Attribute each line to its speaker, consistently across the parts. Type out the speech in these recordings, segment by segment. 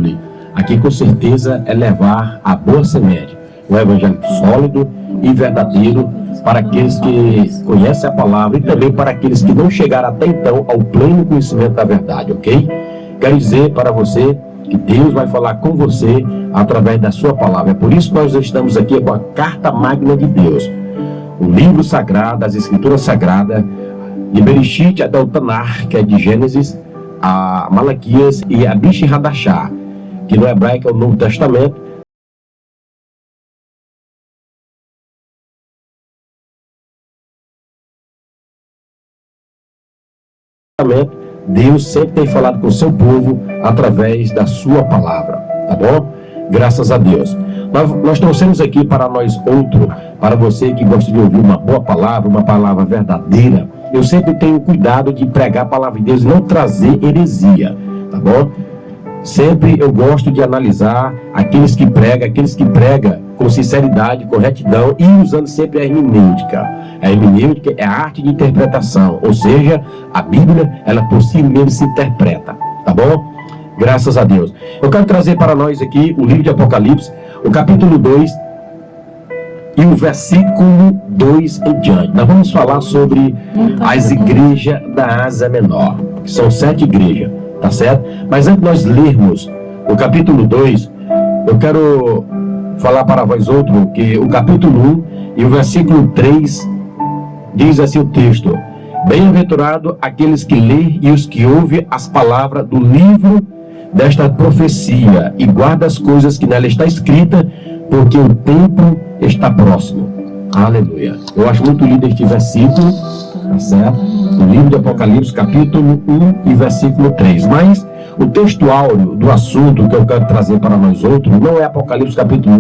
Speaker 1: escolhe aqui com certeza é levar a boa semente, um evangelho sólido e verdadeiro para aqueles que conhecem a palavra e também para aqueles que não chegaram até então ao pleno conhecimento da verdade, ok? Quero dizer para você que Deus vai falar com você através da sua palavra. É por isso que nós estamos aqui com a Carta Magna de Deus, o livro sagrado, as escrituras sagradas, de Bereshit até o Tanar, que é de Gênesis a Malaquias, e a Bish Hadashah, que no hebraico é o Novo Testamento. Deus sempre tem falado com o seu povo através da sua palavra, tá bom? Graças a Deus. Nós trouxemos aqui para nós outro, para você que gosta de ouvir uma boa palavra, uma palavra verdadeira. Eu sempre tenho cuidado de pregar a palavra de Deus e não trazer heresia, tá bom? Sempre eu gosto de analisar aqueles que pregam com sinceridade, com retidão e usando sempre a hermenêutica. A hermenêutica é a arte de interpretação, ou seja, a Bíblia, ela por si mesma se interpreta, tá bom? Graças a Deus. Eu quero trazer para nós aqui o livro de Apocalipse, o capítulo 2 e o versículo 2 em diante. Nós vamos falar sobre as igrejas da Ásia Menor, que são 7 igrejas, tá certo? Mas antes de nós lermos o capítulo 2, eu quero falar para vós outro que o capítulo 1 e o versículo 3 diz assim o texto: bem-aventurado aqueles que lêem e os que ouvem as palavras do livro desta profecia e guarda as coisas que nela está escrita, porque o tempo está próximo. Aleluia. Eu acho muito lindo este versículo, tá certo? No livro de Apocalipse, capítulo 1 e versículo 3. Mas o texto áureo do assunto que eu quero trazer para nós outros não é Apocalipse capítulo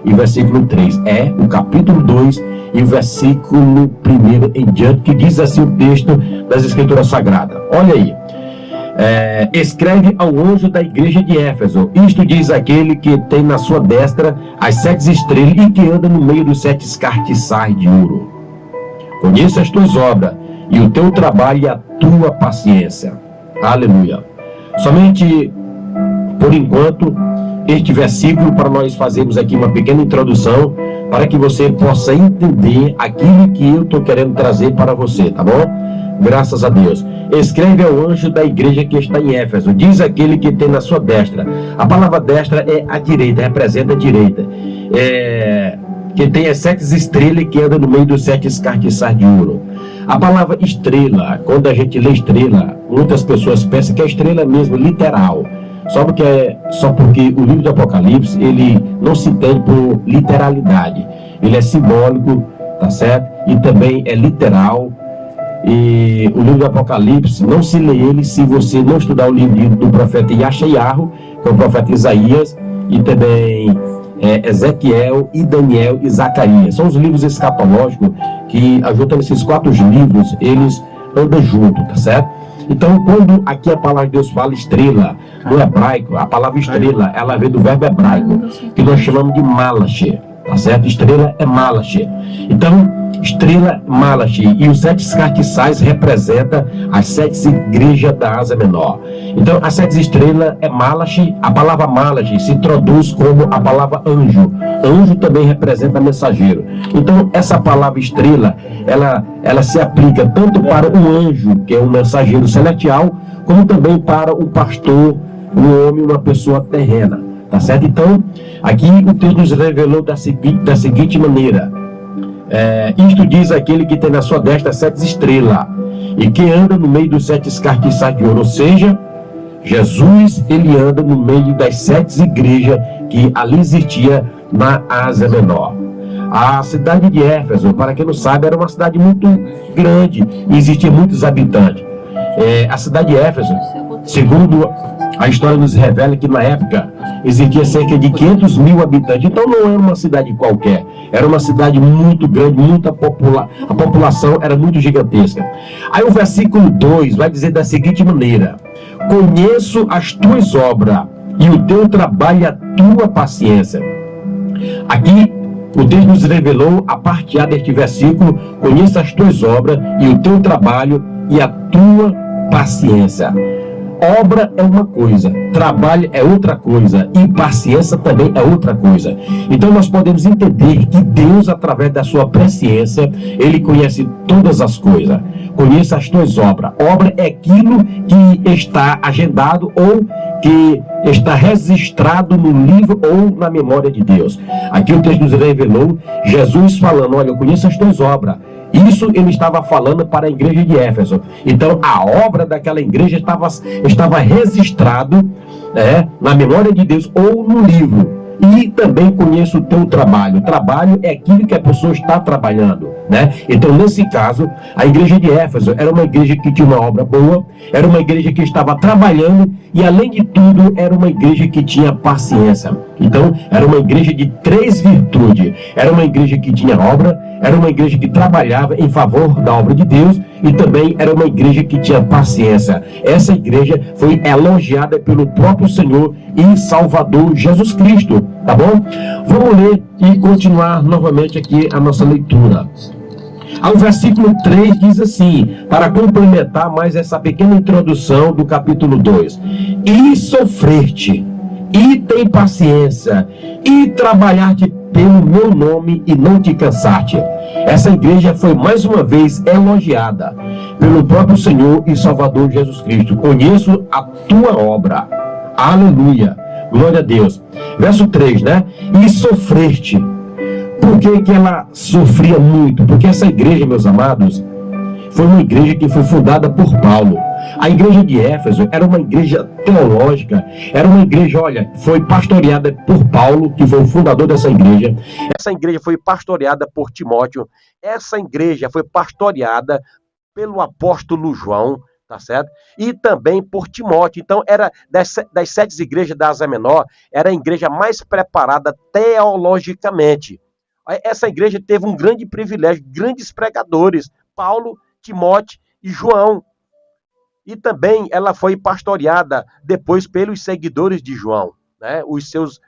Speaker 1: 1 e versículo 3. É o capítulo 2 e o versículo 1 em diante, que diz assim o texto das Escrituras Sagradas. Olha aí. Escreve ao anjo da igreja de Éfeso: isto diz aquele que tem na sua destra as 7 estrelas e que anda no meio dos 7 escartiçais de ouro. Conheço as tuas obras e o teu trabalho e a tua paciência. Aleluia. Somente por enquanto este versículo, para nós fazermos aqui uma pequena introdução, para que você possa entender aquilo que eu estou querendo trazer para você, tá bom? Graças a Deus. Escreve ao anjo da igreja que está em Éfeso, diz aquele que tem na sua destra. A palavra destra é a direita, representa a direita. Que tem as 7 estrelas e que anda no meio dos 7 escartiçais de ouro. A palavra estrela, quando a gente lê estrela, muitas pessoas pensam que é estrela mesmo, literal. Só porque o livro do Apocalipse, ele não se entende por literalidade. Ele é simbólico, tá certo? E também é literal. E o livro do Apocalipse, não se lê ele se você não estudar o livro do profeta Yashayahu, que é o profeta Isaías, e também Ezequiel e Daniel e Zacarias. São os livros escatológicos que, juntando esses 4 livros, eles andam juntos, tá certo? Então, quando aqui a palavra de Deus fala estrela, no hebraico, a palavra estrela, ela vem do verbo hebraico, que nós chamamos de Malachi, tá certo? Estrela é Malachi. Então, estrela Malachi e os 7 escartiçais representam as 7 igrejas da Ásia Menor. Então, as 7 estrelas é Malachi. A palavra Malachi se traduz como a palavra anjo. Anjo também representa mensageiro. Então, essa palavra estrela, ela se aplica tanto para um anjo, que é um mensageiro celestial, como também para um pastor, um homem, uma pessoa terrena. Tá certo? Então, aqui o texto nos revelou da seguinte maneira: isto diz aquele que tem na sua destra 7 estrelas e que anda no meio dos 7 escartiçais de ouro. Ou seja, Jesus, ele anda no meio das 7 igrejas que ali existia na Ásia Menor. A cidade de Éfeso, para quem não sabe, era uma cidade muito grande e existiam muitos habitantes. A cidade de Éfeso, segundo a história nos revela que na época existia cerca de 500 mil habitantes. Então não era uma cidade qualquer, era uma cidade muito grande, a população era muito gigantesca. Aí o versículo 2 vai dizer da seguinte maneira: conheço as tuas obras e o teu trabalho e a tua paciência. Aqui o Deus nos revelou a parte A deste versículo: conheço as tuas obras e o teu trabalho e a tua paciência. Obra é uma coisa, trabalho é outra coisa e paciência também é outra coisa. Então nós podemos entender que Deus, através da sua presciência, Ele conhece todas as coisas. Conhece as tuas obras. Obra é aquilo que está agendado ou que está registrado no livro ou na memória de Deus. Aqui o texto nos revelou Jesus falando: olha, eu conheço as tuas obras. Isso ele estava falando para a igreja de Éfeso. Então a obra daquela igreja estava registrado na memória de Deus ou no livro. E também conheço o teu trabalho. O trabalho é aquilo que a pessoa está trabalhando, né? Então, nesse caso, a igreja de Éfeso era uma igreja que tinha uma obra boa, era uma igreja que estava trabalhando e, além de tudo, era uma igreja que tinha paciência. Então, era uma igreja de 3 virtudes. Era uma igreja que tinha obra, era uma igreja que trabalhava em favor da obra de Deus e também era uma igreja que tinha paciência. Essa igreja foi elogiada pelo próprio Senhor e Salvador Jesus Cristo, tá bom? Vamos ler e continuar novamente aqui a nossa leitura. O versículo 3 diz assim, para complementar mais essa pequena introdução do capítulo 2: e sofreste, e tem paciência, e trabalhar-te pelo meu nome e não te cansaste. Essa igreja foi mais uma vez elogiada pelo próprio Senhor e Salvador Jesus Cristo. Conheço a tua obra. Aleluia. Glória a Deus. Verso 3, né? E sofreste. Por que ela sofria muito? Porque essa igreja, meus amados, foi uma igreja que foi fundada por Paulo. A igreja de Éfeso era uma igreja teológica, era uma igreja, olha, foi pastoreada por Paulo, que foi o fundador dessa igreja. Essa igreja foi pastoreada por Timóteo. Essa igreja foi pastoreada pelo apóstolo João, tá certo? E também por Timóteo. Então, era das 7 igrejas da Ásia Menor, era a igreja mais preparada teologicamente. Essa igreja teve um grande privilégio, grandes pregadores, Paulo, Timóteo e João. E também ela foi pastoreada depois pelos seguidores de João, né? Os seus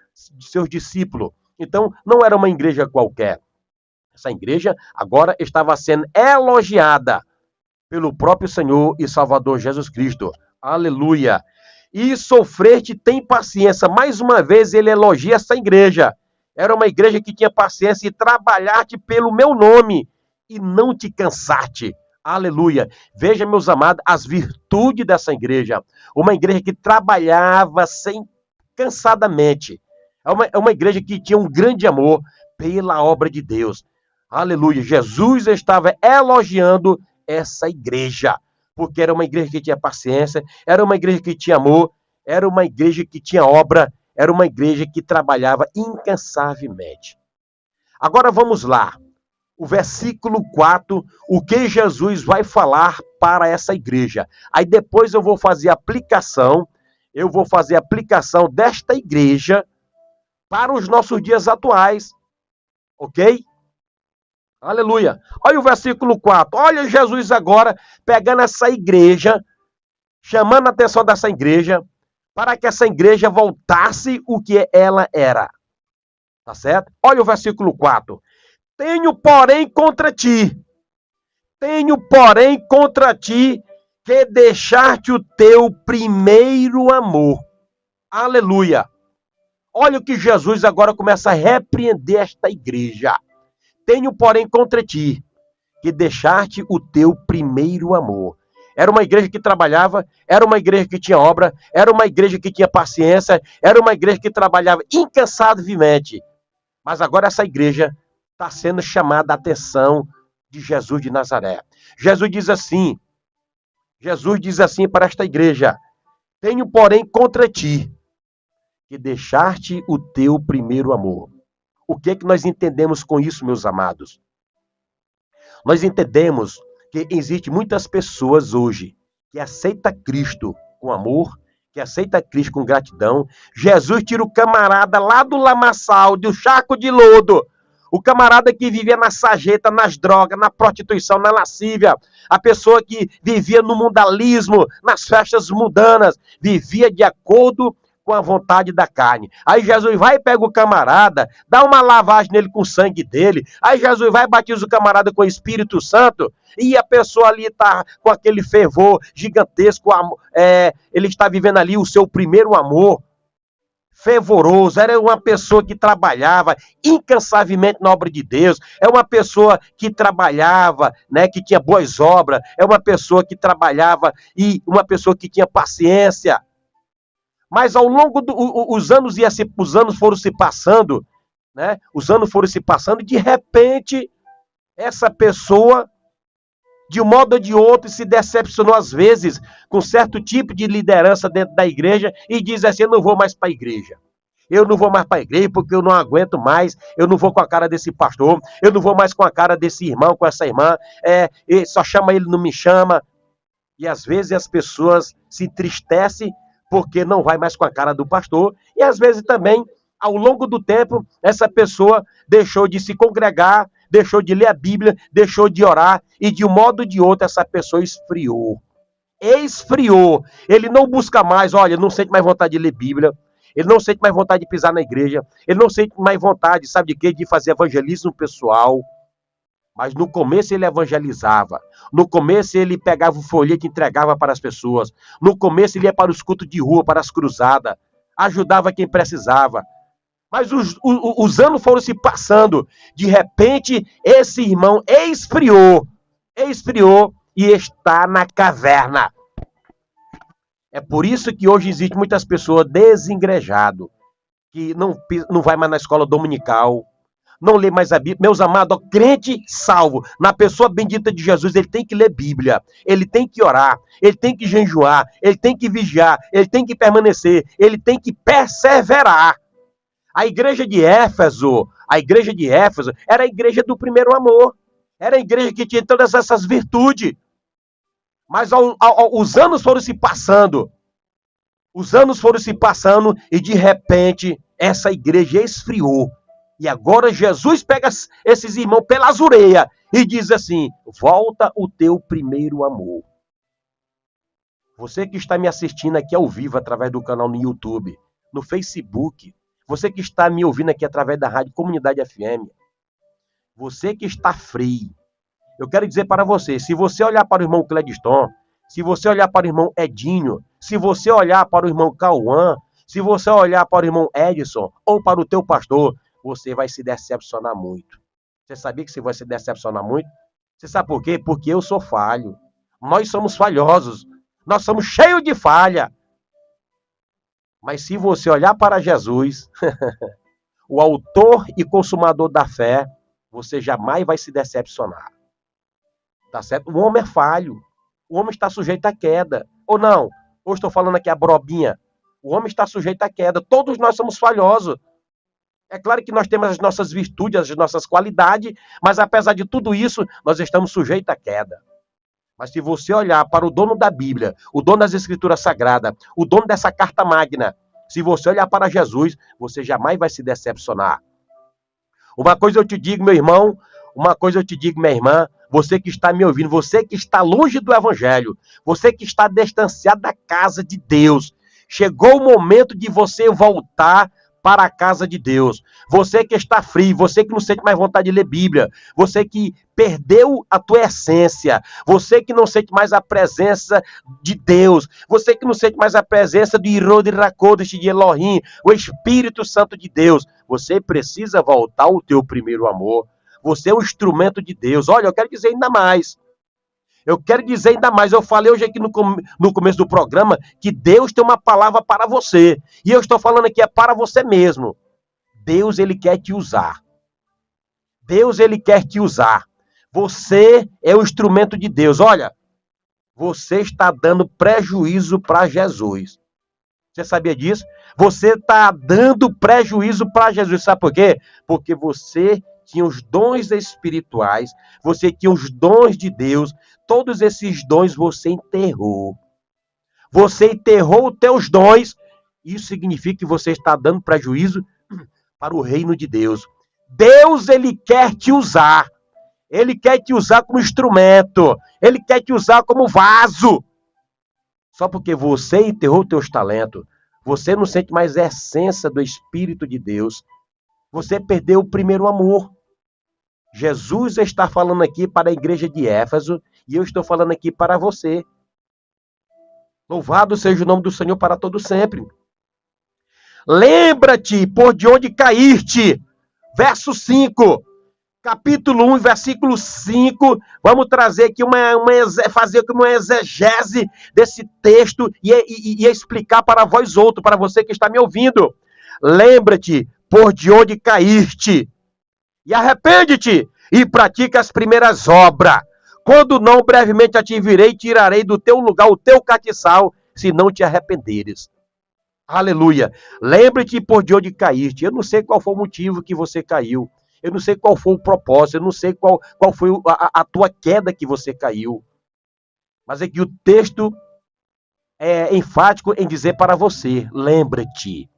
Speaker 1: discípulos. Então, não era uma igreja qualquer. Essa igreja agora estava sendo elogiada pelo próprio Senhor e Salvador Jesus Cristo. Aleluia! E sofreste, tem paciência. Mais uma vez ele elogia essa igreja. Era uma igreja que tinha paciência e trabalhar-te pelo meu nome e não te cansaste. Aleluia. Veja, meus amados, as virtudes dessa igreja. Uma igreja que trabalhava sem cansadamente. É uma igreja que tinha um grande amor pela obra de Deus. Aleluia. Jesus estava elogiando essa igreja, porque era uma igreja que tinha paciência, era uma igreja que tinha amor, era uma igreja que tinha obra, era uma igreja que trabalhava incansavelmente. Agora vamos lá. O versículo 4, o que Jesus vai falar para essa igreja. Aí depois eu vou fazer a aplicação desta igreja para os nossos dias atuais. Ok? Aleluia. Olha o versículo 4. Olha Jesus agora pegando essa igreja, chamando a atenção dessa igreja, para que essa igreja voltasse o que ela era. Tá certo? Olha o versículo 4. Tenho, porém, contra ti que deixar-te o teu primeiro amor. Aleluia. Olha o que Jesus agora começa a repreender esta igreja. Tenho, porém, contra ti que deixar-te o teu primeiro amor. Era uma igreja que trabalhava, era uma igreja que tinha obra, era uma igreja que tinha paciência, era uma igreja que trabalhava incansavelmente. Mas agora essa igreja está sendo chamada a atenção de Jesus de Nazaré. Jesus diz assim para esta igreja: tenho, porém, contra ti que deixar-te o teu primeiro amor. O que é que nós entendemos com isso, meus amados? Nós entendemos que existem muitas pessoas hoje que aceitam Cristo com amor, que aceita Cristo com gratidão. Jesus tira o camarada lá do lamaçal, do charco de lodo, o camarada que vivia na sarjeta, nas drogas, na prostituição, na lascívia, a pessoa que vivia no mundanismo, nas festas mundanas, vivia de acordo com a vontade da carne. Aí Jesus vai e pega o camarada, dá uma lavagem nele com o sangue dele. Aí Jesus vai e batiza o camarada com o Espírito Santo. E a pessoa ali está com aquele fervor gigantesco. Ele está vivendo ali o seu primeiro amor. Fervoroso, era uma pessoa que trabalhava incansavelmente na obra de Deus, é uma pessoa que trabalhava, né, que tinha boas obras, é uma pessoa que trabalhava e uma pessoa que tinha paciência. Mas ao longo dos anos, os anos foram se passando, né? Os anos foram se passando e de repente essa pessoa, de um modo ou de outro, se decepcionou às vezes com certo tipo de liderança dentro da igreja e diz assim: eu não vou mais para a igreja. Eu não vou mais para a igreja porque eu não aguento mais, eu não vou com a cara desse pastor, eu não vou mais com a cara desse irmão, com essa irmã, só chama ele, não me chama. E às vezes as pessoas se entristecem porque não vai mais com a cara do pastor, e às vezes também, ao longo do tempo, essa pessoa deixou de se congregar, deixou de ler a Bíblia, deixou de orar, e de um modo ou de outro essa pessoa esfriou. Esfriou. Ele não busca mais, olha, não sente mais vontade de ler Bíblia, ele não sente mais vontade de pisar na igreja, ele não sente mais vontade, sabe de quê? De fazer evangelismo pessoal. Mas no começo ele evangelizava. No começo ele pegava o folheto e entregava para as pessoas. No começo ele ia para os cultos de rua, para as cruzadas. Ajudava quem precisava. Mas os anos foram se passando. De repente, esse irmão esfriou e está na caverna. É por isso que hoje existem muitas pessoas desengrejadas, que não vai mais na escola dominical, não lê mais a Bíblia. Meus amados, crente salvo, na pessoa bendita de Jesus, ele tem que ler Bíblia, ele tem que orar, ele tem que jejuar, ele tem que vigiar, ele tem que permanecer, ele tem que perseverar. A igreja de Éfeso era a igreja do primeiro amor, era a igreja que tinha todas essas virtudes. Mas os anos foram se passando, e de repente essa igreja esfriou. E agora Jesus pega esses irmãos pelas orelhas e diz assim: volta o teu primeiro amor. Você que está me assistindo aqui ao vivo através do canal no YouTube, no Facebook, você que está me ouvindo aqui através da Rádio Comunidade FM, você que está frio, eu quero dizer para você, se você olhar para o irmão Clediston, se você olhar para o irmão Edinho, se você olhar para o irmão Cauã, se você olhar para o irmão Edson ou para o teu pastor, você vai se decepcionar muito. Você sabia que você vai se decepcionar muito? Você sabe por quê? Porque eu sou falho. Nós somos falhosos. Nós somos cheios de falha. Mas se você olhar para Jesus, o autor e consumador da fé, você jamais vai se decepcionar. Tá certo? O homem é falho. O homem está sujeito à queda. Ou não? Ou estou falando aqui a brobinha. O homem está sujeito à queda. Todos nós somos falhosos. É claro que nós temos as nossas virtudes, as nossas qualidades, mas apesar de tudo isso, nós estamos sujeitos à queda. Mas se você olhar para o dono da Bíblia, o dono das Escrituras Sagradas, o dono dessa carta magna, se você olhar para Jesus, você jamais vai se decepcionar. Uma coisa eu te digo, meu irmão, uma coisa eu te digo, minha irmã, você que está me ouvindo, você que está longe do Evangelho, você que está distanciado da casa de Deus, chegou o momento de você voltar para a casa de Deus. Você que está frio, você que não sente mais vontade de ler Bíblia, você que perdeu a tua essência, você que não sente mais a presença de Deus, você que não sente mais a presença de Irod Rakodesh, de Elohim, o Espírito Santo de Deus, você precisa voltar ao teu primeiro amor. Você é um instrumento de Deus. Olha, eu quero dizer ainda mais. Eu falei hoje aqui no começo do programa que Deus tem uma palavra para você. E eu estou falando aqui, é para você mesmo. Deus, ele quer te usar. Deus, ele quer te usar. Você é o instrumento de Deus. Olha, você está dando prejuízo para Jesus. Você sabia disso? Você está dando prejuízo para Jesus. Sabe por quê? Porque você tinha os dons espirituais, você tinha os dons de Deus, todos esses dons você enterrou. Você enterrou os teus dons, isso significa que você está dando prejuízo para o reino de Deus. Deus, ele quer te usar. Ele quer te usar como instrumento. Ele quer te usar como vaso. Só porque você enterrou teus talentos, Você não sente mais a essência do Espírito de Deus. Você perdeu o primeiro amor. Jesus está falando aqui para a igreja de Éfeso e eu estou falando aqui para você. Louvado seja o nome do Senhor para todo sempre. Lembra-te por de onde caíste. Verso 5. Capítulo 1, versículo 5. Vamos trazer aqui fazer uma exegese desse texto e explicar para vós outros, para você que está me ouvindo. Lembra-te por de onde caíste. E arrepende-te e pratica as primeiras obras. Quando não, brevemente te virei e tirarei do teu lugar o teu catiçal, se não te arrependeres. Aleluia. Lembre-te por de onde caíste. Eu não sei qual foi o motivo que você caiu. Eu não sei qual foi o propósito. Eu não sei qual foi a tua queda que você caiu. Mas é que o texto é enfático em dizer para você. Lembre-te.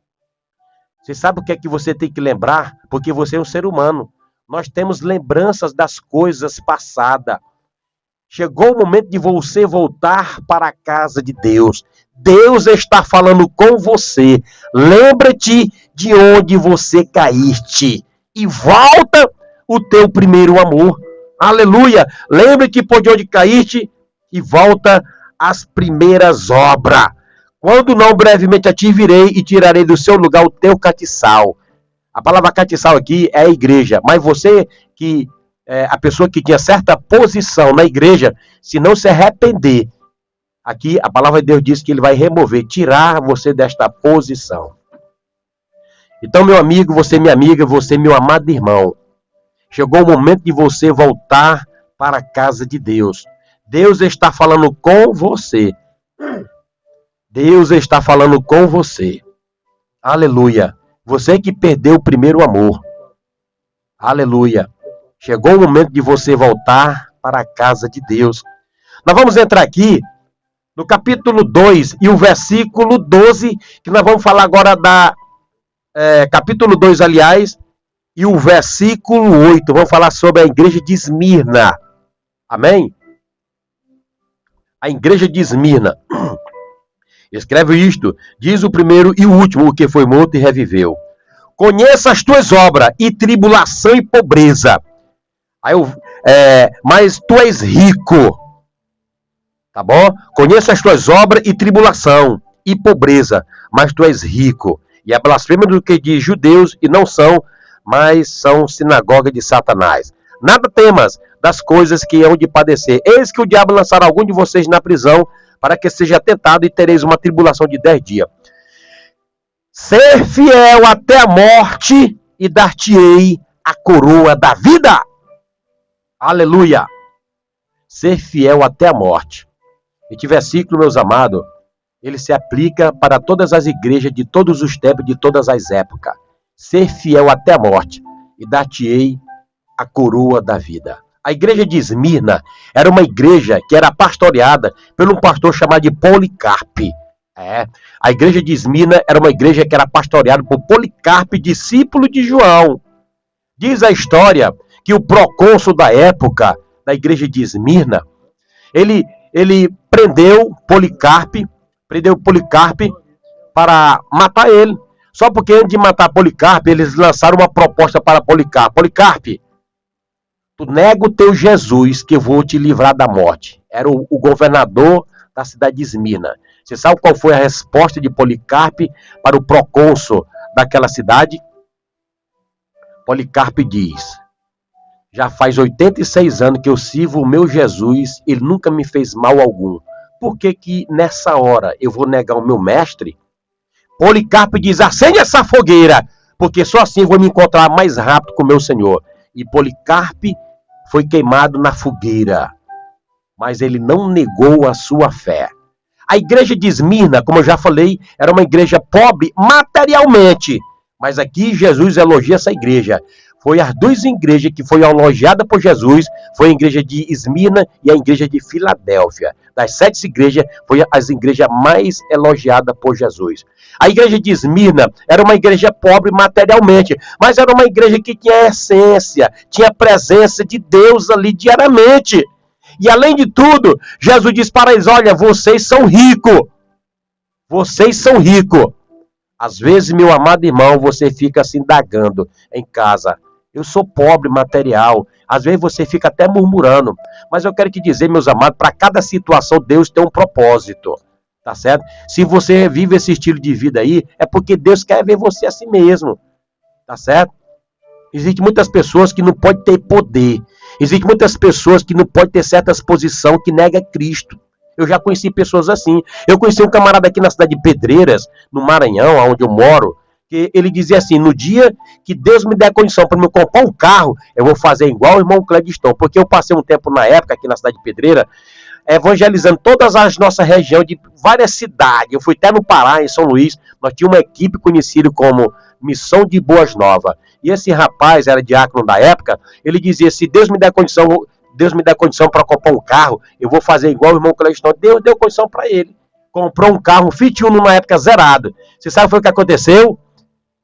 Speaker 1: Você sabe o que é que você tem que lembrar? Porque você é um ser humano. Nós temos lembranças das coisas passadas. Chegou o momento de você voltar para a casa de Deus. Deus está falando com você. Lembra-te de onde você caíste. E volta o teu primeiro amor. Aleluia. Lembra-te por de onde caíste e volta às primeiras obras. Quando não, brevemente te virei e tirarei do seu lugar o teu catiçal. A palavra catiçal aqui é a igreja. Mas você que a pessoa que tinha certa posição na igreja, se não se arrepender, aqui a palavra de Deus diz que ele vai remover, tirar você desta posição. Então, meu amigo, você minha amiga, você meu amado irmão, chegou o momento de você voltar para a casa de Deus. Deus está falando com você. Deus está falando com você. Aleluia. Você que perdeu o primeiro amor. Aleluia. Chegou o momento de você voltar para a casa de Deus. Nós vamos entrar aqui no capítulo 2 e o versículo 12, que nós vamos falar agora capítulo 2, aliás, e o versículo 8. Vamos falar sobre a igreja de Esmirna. Amém? A igreja de Esmirna. Escreve isto, diz o primeiro e o último, o que foi morto e reviveu. Conheça as tuas obras, e tribulação e pobreza. Mas tu és rico. Tá bom? Conheça as tuas obras e tribulação e pobreza, mas tu és rico. E é blasfêmia do que diz judeus, e não são, mas são sinagoga de Satanás. Nada temas das coisas que hão de padecer. Eis que o diabo lançará algum de vocês na prisão, para que seja tentado e tereis uma tribulação de 10 dias. Ser fiel até a morte e dar-te-ei a coroa da vida. Aleluia. Ser fiel até a morte. Este versículo, meus amados, ele se aplica para todas as igrejas de todos os tempos, de todas as épocas. Ser fiel até a morte e dar-te-ei a coroa da vida. A igreja de Esmirna era uma igreja que era pastoreada por um pastor chamado de Policarpe. A igreja de Esmirna era uma igreja que era pastoreada por Policarpe, discípulo de João. Diz a história que o procônsul da época da igreja de Esmirna, ele prendeu Policarpe para matar ele. Só porque antes de matar Policarpe, eles lançaram uma proposta para Policarpe. Policarpe, tu nega o teu Jesus, que eu vou te livrar da morte. Era o governador da cidade de Esmirna. Você sabe qual foi a resposta de Policarpe para o procônsul daquela cidade? Policarpe diz: já faz 86 anos que eu sirvo o meu Jesus, ele nunca me fez mal algum. Por que nessa hora eu vou negar o meu mestre? Policarpe diz: acende essa fogueira, porque só assim eu vou me encontrar mais rápido com o meu Senhor. E Policarpe foi queimado na fogueira, mas ele não negou a sua fé. A igreja de Esmirna, como eu já falei, era uma igreja pobre materialmente, mas aqui Jesus elogia essa igreja. Foi as duas igrejas que foi elogiada por Jesus, foi a igreja de Esmirna e a igreja de Filadélfia. Das 7 igrejas, foi as igrejas mais elogiadas por Jesus. A igreja de Esmirna era uma igreja pobre materialmente, mas era uma igreja que tinha essência, tinha a presença de Deus ali diariamente. E além de tudo, Jesus diz para eles: olha, vocês são ricos. Vocês são ricos.
Speaker 2: Às vezes, meu amado irmão, você fica se indagando em casa. Eu sou pobre material. Às vezes você fica até murmurando. Mas eu quero te dizer, meus amados, para cada situação Deus tem um propósito. Tá certo? Se você vive esse estilo de vida aí, é porque Deus quer ver você assim mesmo. Tá certo? Existem muitas pessoas que não podem ter poder. Existem muitas pessoas que não podem ter certas posições que negam Cristo. Eu já conheci pessoas assim. Eu conheci um camarada aqui na cidade de Pedreiras, no Maranhão, onde eu moro, que ele dizia assim: no dia que Deus me der condição para me comprar um carro, eu vou fazer igual o irmão Cledistão. Porque eu passei um tempo na época aqui na cidade de Pedreira, evangelizando todas as nossas regiões de várias cidades. Eu fui até no Pará, em São Luís. Nós tínhamos uma equipe conhecida como Missão de Boas Novas. E esse rapaz, era diácono da época, ele dizia: se Deus me der condição para comprar um carro, eu vou fazer igual o irmão Cleistão. Deus deu condição para ele. Comprou um carro, um Fiat Uno na época zerado. Você sabe o que aconteceu?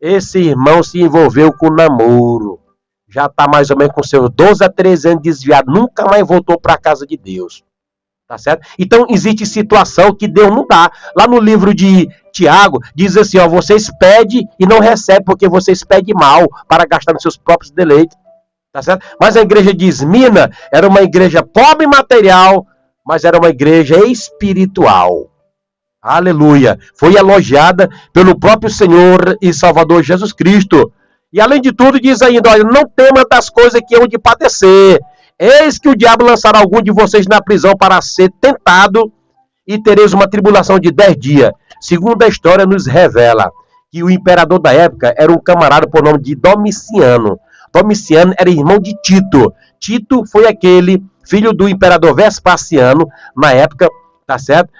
Speaker 2: Esse irmão se envolveu com namoro. Já está mais ou menos com seus 12 a 13 anos desviado. Nunca mais voltou para a casa de Deus. Tá certo? Então, existe situação que Deus não dá. Lá no livro de Tiago, diz assim, ó: vocês pedem e não recebem, porque vocês pedem mal para gastar nos seus próprios deleites. Tá certo? Mas a igreja de Esmina era uma igreja pobre material, mas era uma igreja espiritual. Aleluia! Foi elogiada pelo próprio Senhor e Salvador Jesus Cristo. E além de tudo, diz ainda: olha, não tema das coisas que hão de padecer. Eis que o diabo lançará algum de vocês na prisão para ser tentado, e tereis uma tribulação de 10 dias. Segundo a história nos revela que o imperador da época era um camarada por nome de Domiciano. Domiciano era irmão de Tito. Tito foi aquele filho do imperador Vespasiano na época, tá certo?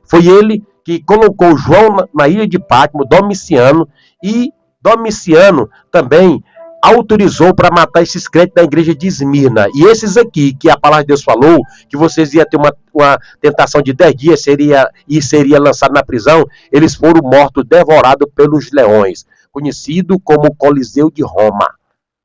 Speaker 2: Foi ele que colocou João na ilha de Patmos, Domiciano, e Domiciano também autorizou para matar esses crentes da igreja de Esmirna. E esses aqui, que a palavra de Deus falou, que vocês iam ter uma tentação de 10 dias seria lançado na prisão, eles foram mortos, devorados pelos leões, conhecido como Coliseu de Roma.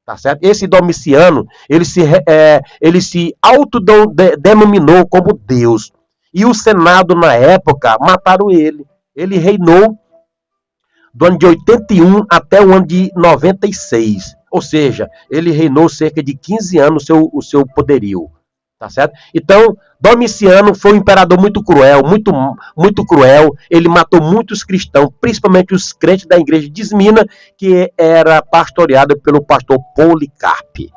Speaker 2: Tá certo? Esse Domiciano, ele se autodenominou como Deus. E o Senado, na época, mataram ele. Ele reinou do ano de 81 até o ano de 96. Ou seja, ele reinou cerca de 15 anos o seu poderio. Tá certo? Então, Domiciano foi um imperador muito cruel, muito cruel. Ele matou muitos cristãos, principalmente os crentes da igreja de Esmina, que era pastoreada pelo pastor Policarpe.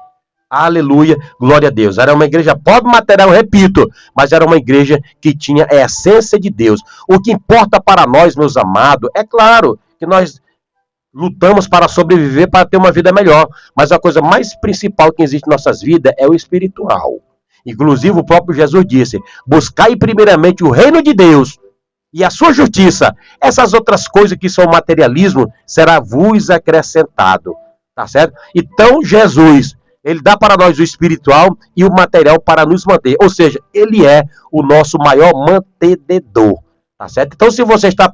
Speaker 2: Aleluia, glória a Deus. Era uma igreja pobre material, repito, mas era uma igreja que tinha a essência de Deus. O que importa para nós, meus amados, é claro que nós lutamos para sobreviver, para ter uma vida melhor, mas a coisa mais principal que existe em nossas vidas é o espiritual. Inclusive o próprio Jesus disse: buscai primeiramente o reino de Deus e a sua justiça. Essas outras coisas que são materialismo, será vos acrescentado. Tá certo? Então Jesus, ele dá para nós o espiritual e o material para nos manter. Ou seja, ele é o nosso maior mantenedor. Tá certo? Então, se você está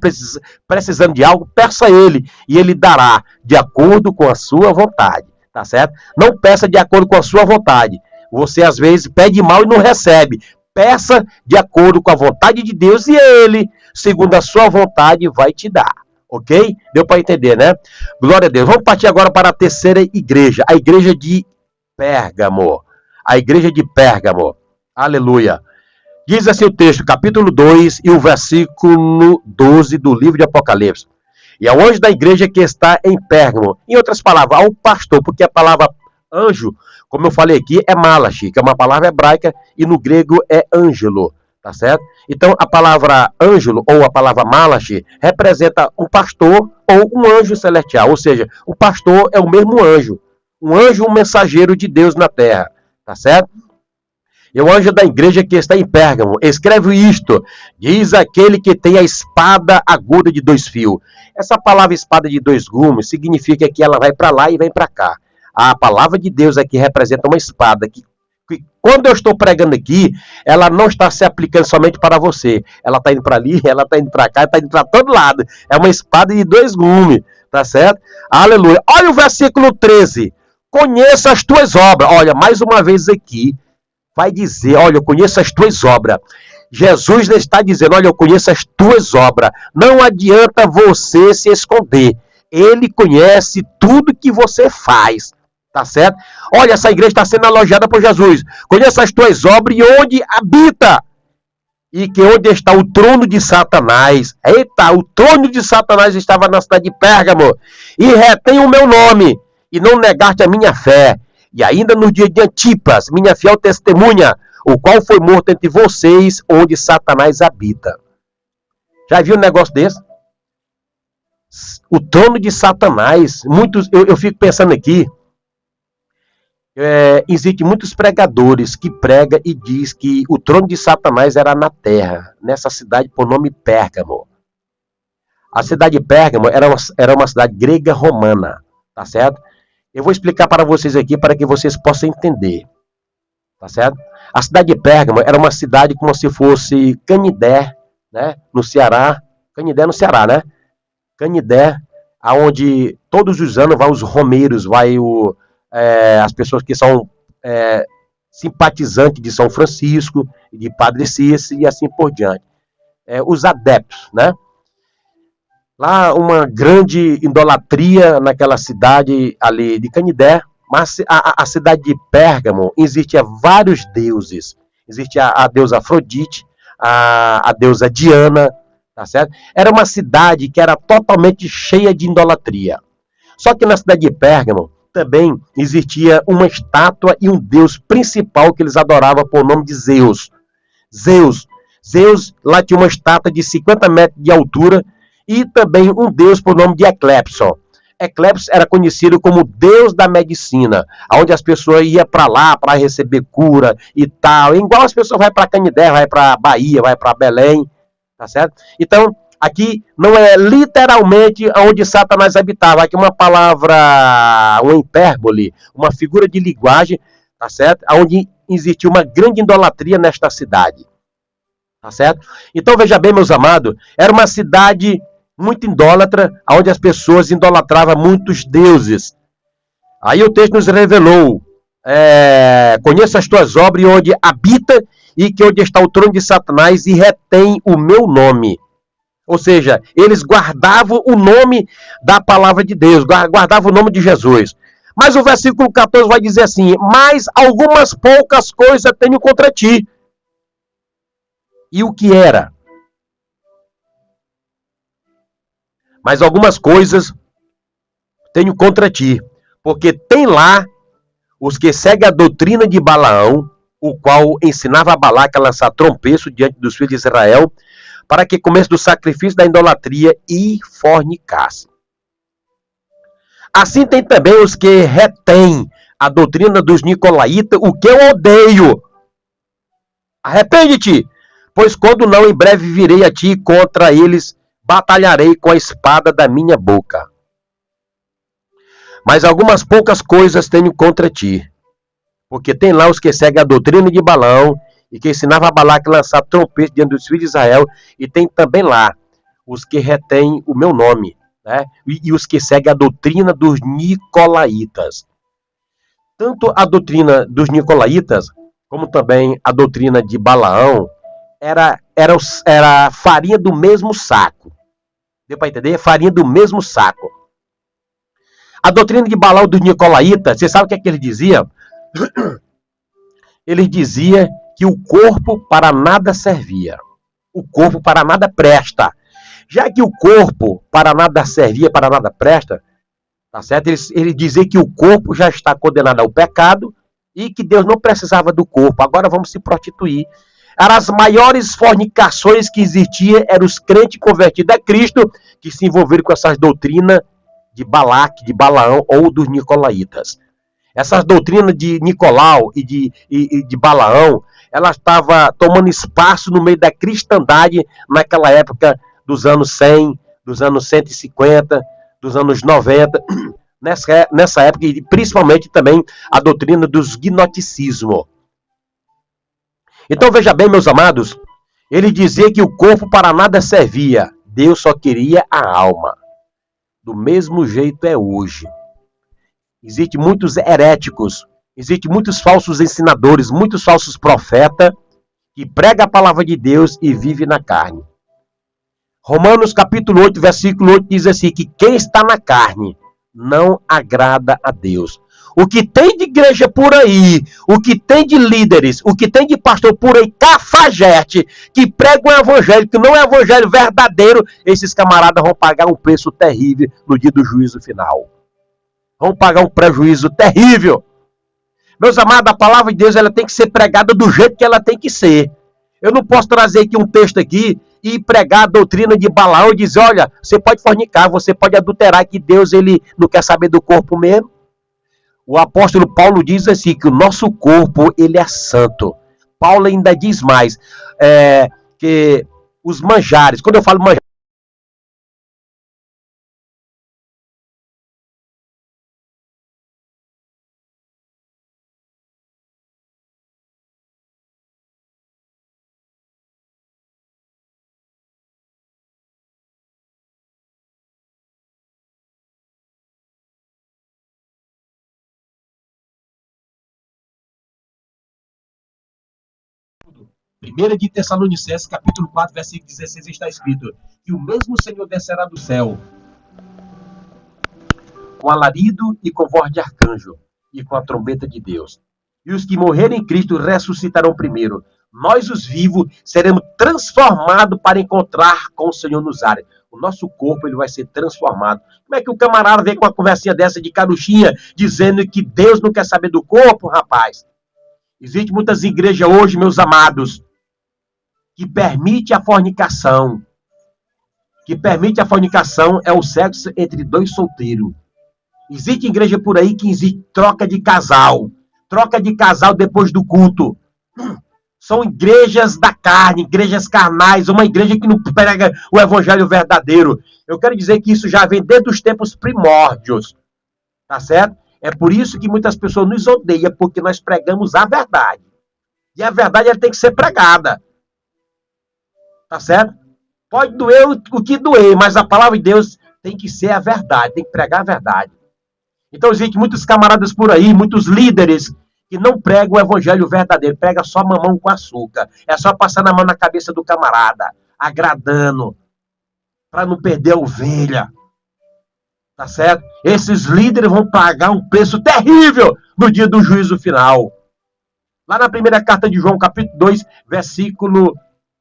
Speaker 2: precisando de algo, peça a ele, e ele dará de acordo com a sua vontade. Tá certo? Não peça de acordo com a sua vontade. Você, às vezes, pede mal e não recebe. Peça de acordo com a vontade de Deus, e ele, segundo a sua vontade, vai te dar. Ok? Deu para entender, né? Glória a Deus. Vamos partir agora para a terceira igreja, a igreja de Pérgamo. A igreja de Pérgamo. Aleluia. Diz assim o texto, capítulo 2 e o versículo 12 do livro de Apocalipse. E ao anjo da igreja que está em Pérgamo, em outras palavras, ao pastor, porque a palavra anjo, como eu falei aqui, é malachi, que é uma palavra hebraica, e no grego é ângelo, tá certo? Então, a palavra ângelo, ou a palavra malachi, representa um pastor ou um anjo celestial, ou seja, o pastor é o mesmo anjo, um mensageiro de Deus na terra, tá certo? E o anjo da igreja que está em Pérgamo, escreve isto: diz aquele que tem a espada aguda de 2 fios. Essa palavra espada de 2 gumes significa que ela vai para lá e vem para cá. A palavra de Deus aqui representa uma espada que quando eu estou pregando aqui, ela não está se aplicando somente para você. Ela está indo para ali, ela está indo para cá, está indo para todo lado. É uma espada de 2 gumes, tá certo? Aleluia. Olha o versículo 13. Conheça as tuas obras. Olha, mais uma vez aqui, vai dizer: olha, eu conheço as tuas obras. Jesus está dizendo, olha, eu conheço as tuas obras. Não adianta você se esconder. Ele conhece tudo que você faz. Tá certo? Olha, essa igreja está sendo elogiada por Jesus. Conheço as tuas obras e onde habita. E que onde está o trono de Satanás. Eita, o trono de Satanás estava na cidade de Pérgamo. E retém o meu nome. E não negaste a minha fé. E ainda no dia de Antipas, minha fiel testemunha, o qual foi morto entre vocês, onde Satanás habita. Já viu um negócio desse? O trono de Satanás. Muitos, eu fico pensando aqui. Existem muitos pregadores que pregam e diz que o trono de Satanás era na terra, nessa cidade por nome Pérgamo. A cidade de Pérgamo era uma cidade grega romana, tá certo? Eu vou explicar para vocês aqui para que vocês possam entender, tá certo? A cidade de Pérgamo era uma cidade como se fosse Canidé, né? No Ceará, Canidé no Ceará, né? Canidé, aonde todos os anos vai os romeiros, vai as pessoas que são simpatizantes de São Francisco, de Padre Cícero e assim por diante. Os adeptos, né? Lá uma grande idolatria naquela cidade ali de Canidé, mas a cidade de Pérgamo existia vários deuses. Existe a deusa Afrodite, a deusa Diana, tá certo? Era uma cidade que era totalmente cheia de idolatria. Só que na cidade de Pérgamo também existia uma estátua e um deus principal que eles adoravam por nome de Zeus. Zeus, lá tinha uma estátua de 50 metros de altura e também um deus por nome de Eclepson. Eclepson era conhecido como deus da medicina, onde as pessoas iam para lá para receber cura e tal. Igual as pessoas vão para Canidé, vai para Bahia, vai para Belém, tá certo? Então, aqui não é literalmente onde Satanás habitava. Aqui uma palavra, uma hipérbole, uma figura de linguagem, tá certo? Onde existiu uma grande idolatria nesta cidade, tá certo? Então veja bem, meus amados, era uma cidade muito idólatra, onde as pessoas idolatravam muitos deuses. Aí o texto nos revelou, conheço as tuas obras e onde habita e que onde está o trono de Satanás e retém o meu nome. Ou seja, eles guardavam o nome da palavra de Deus, guardavam o nome de Jesus. Mas o versículo 14 vai dizer assim, mas algumas poucas coisas tenho contra ti. E o que era? Mas algumas coisas tenho contra ti, porque tem lá os que seguem a doutrina de Balaão, o qual ensinava a Balaque a lançar trompeço diante dos filhos de Israel, para que comesse do sacrifício da idolatria e fornicasse. Assim tem também os que retêm a doutrina dos nicolaítas, o que eu odeio. Arrepende-te, pois quando não, em breve virei a ti e contra eles batalharei com a espada da minha boca. Mas algumas poucas coisas tenho contra ti, porque tem lá os que seguem a doutrina de Balaão, e que ensinava a Balaque a lançar trompete diante dos filhos de Israel, e tem também lá os que retêm o meu nome, né? E os que seguem a doutrina dos nicolaítas. Tanto a doutrina dos nicolaítas, como também a doutrina de Balaão, era farinha do mesmo saco. Deu para entender? Farinha do mesmo saco. A doutrina de Balaão dos nicolaítas, você sabe o que é que ele dizia? Ele dizia que o corpo para nada servia. O corpo para nada presta. Já que o corpo para nada servia, para nada presta, tá certo? Ele dizia que o corpo já está condenado ao pecado e que Deus não precisava do corpo. Agora vamos se prostituir. Eram as maiores fornicações que existiam, eram os crentes convertidos a Cristo que se envolveram com essas doutrinas de Balaque, de Balaão ou dos nicolaítas. Essas doutrinas de Nicolau e de Balaão, ela estava tomando espaço no meio da cristandade naquela época dos anos 100, dos anos 150, dos anos 90, nessa época, e principalmente também a doutrina dos gnosticismo. Então veja bem, meus amados, ele dizia que o corpo para nada servia, Deus só queria a alma. Do mesmo jeito é hoje. Existem muitos heréticos, existem muitos falsos ensinadores, muitos falsos profetas que prega a palavra de Deus e vive na carne. Romanos capítulo 8, versículo 8 diz assim, que quem está na carne não agrada a Deus. O que tem de igreja por aí, o que tem de líderes, o que tem de pastor por aí, cafajeste, que prega um evangelho que não é evangelho verdadeiro, esses camaradas vão pagar um preço terrível no dia do juízo final. Vão pagar um prejuízo terrível. Meus amados, a palavra de Deus ela tem que ser pregada do jeito que ela tem que ser. Eu não posso trazer aqui um texto aqui e pregar a doutrina de Balaão e dizer, olha, você pode fornicar, você pode adulterar, que Deus ele não quer saber do corpo mesmo. O apóstolo Paulo diz assim, que o nosso corpo ele é santo. Paulo ainda diz mais, que os manjares, quando eu falo manjares, Primeira de Tessalonicenses, capítulo 4, versículo 16, está escrito que o mesmo Senhor descerá do céu com alarido e com voz de arcanjo e com a trombeta de Deus. E os que morrerem em Cristo ressuscitarão primeiro. Nós, os vivos, seremos transformados para encontrar com o Senhor nos ares. O nosso corpo ele vai ser transformado. Como é que o camarada vem com uma conversinha dessa de caruchinha, dizendo que Deus não quer saber do corpo, rapaz? Existem muitas igrejas hoje, meus amados, que permite a fornicação. Que permite a fornicação é o sexo entre dois solteiros. Existe igreja por aí que existe troca de casal. Troca de casal depois do culto. São igrejas da carne, igrejas carnais, uma igreja que não prega o evangelho verdadeiro. Eu quero dizer que isso já vem desde os tempos primórdios. Tá certo? É por isso que muitas pessoas nos odeiam, porque nós pregamos a verdade. E a verdade ela tem que ser pregada. Tá certo? Pode doer o que doer, mas a palavra de Deus tem que ser a verdade, tem que pregar a verdade. Então, existem muitos camaradas por aí, muitos líderes, que não pregam o evangelho verdadeiro, prega só mamão com açúcar. É só passar na mão na cabeça do camarada, agradando, para não perder a ovelha. Tá certo? Esses líderes vão pagar um preço terrível no dia do juízo final. Lá na primeira carta de João, capítulo 2, versículo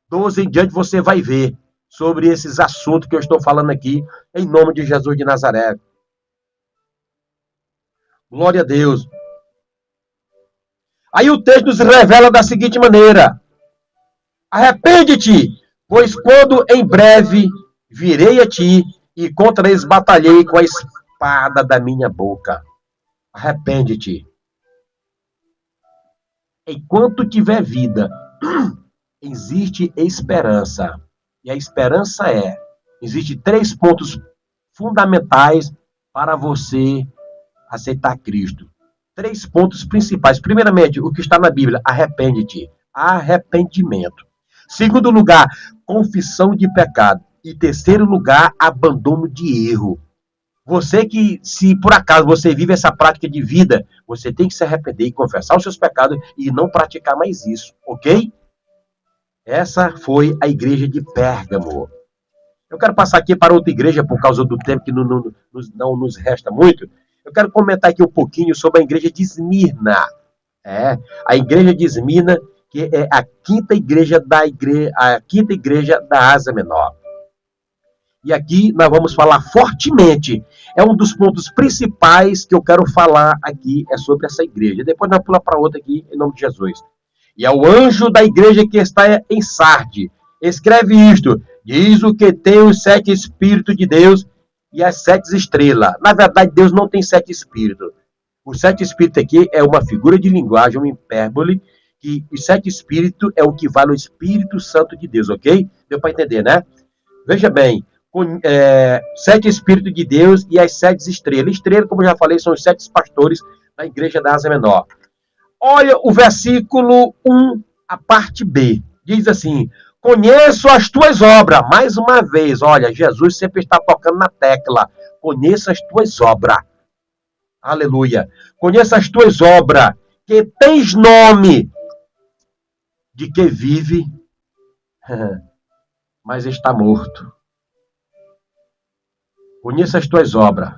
Speaker 2: 12 em diante, você vai ver sobre esses assuntos que eu estou falando aqui, em nome de Jesus de Nazaré. Glória a Deus. Aí o texto nos revela da seguinte maneira: arrepende-te, pois quando em breve virei a ti e contra eles batalhei com a espada da minha boca. Arrepende-te. Enquanto tiver vida, existe esperança. E a esperança existem 3 pontos fundamentais para você aceitar Cristo. 3 pontos principais. Primeiramente, o que está na Bíblia, arrepende-te. Arrependimento. Segundo lugar, confissão de pecado. E terceiro lugar, abandono de erro. Você que, se por acaso você vive essa prática de vida, você tem que se arrepender e confessar os seus pecados e não praticar mais isso, ok? Essa foi a igreja de Pérgamo. Eu quero passar aqui para outra igreja, por causa do tempo que não nos resta muito. Eu quero comentar aqui um pouquinho sobre a igreja de Esmirna. A igreja de Esmirna, que é a quinta igreja da Ásia Menor. E aqui nós vamos falar fortemente. É um dos pontos principais que eu quero falar aqui, é sobre essa igreja. Depois nós pulamos para outra aqui, em nome de Jesus. E é o anjo da igreja que está em Sardes. Escreve isto. Diz o que tem os 7 Espíritos de Deus e as 7 estrelas. Na verdade, Deus não tem 7 Espíritos. Os 7 Espíritos aqui é uma figura de linguagem, uma hipérbole, que os 7 Espíritos é o que vale o Espírito Santo de Deus, ok? Deu para entender, né? Veja bem, 7 Espíritos de Deus e as 7 estrelas. Estrelas, como eu já falei, são os 7 pastores da igreja da Ásia Menor. Olha o versículo 1, a parte B. Diz assim: conheço as tuas obras. Mais uma vez, olha, Jesus sempre está tocando na tecla. Conheço as tuas obras. Aleluia. Conheço as tuas obras, que tens nome de que vive, mas está morto. Conheça as tuas obras,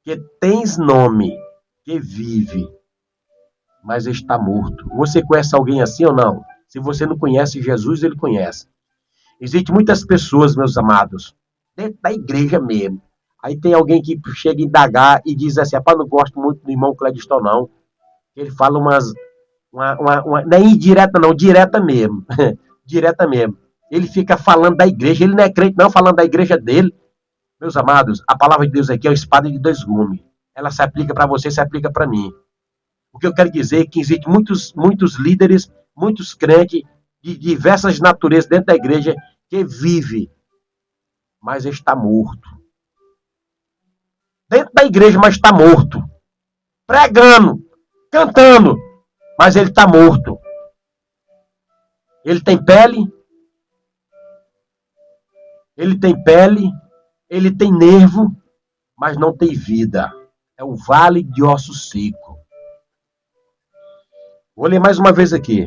Speaker 2: que tens nome, que vive, mas está morto. Você conhece alguém assim ou não? Se você não conhece Jesus, ele conhece. Existem muitas pessoas, meus amados, dentro da igreja mesmo. Aí tem alguém que chega a indagar e diz assim, rapaz, não gosto muito do irmão Cledistão, não. Ele fala não é indireta não, direta mesmo. Direta mesmo. Ele fica falando da igreja, ele não é crente não, falando da igreja dele. Meus amados, a palavra de Deus aqui é uma espada de dois gumes. Ela se aplica para você, se aplica para mim. O que eu quero dizer é que existem muitos líderes, muitos crentes de diversas naturezas dentro da igreja que vive, mas está morto. Dentro da igreja, mas está morto. Pregando, cantando, mas ele está morto. Ele tem pele, ele tem nervo, mas não tem vida. É um vale de osso seco. Vou ler mais uma vez aqui.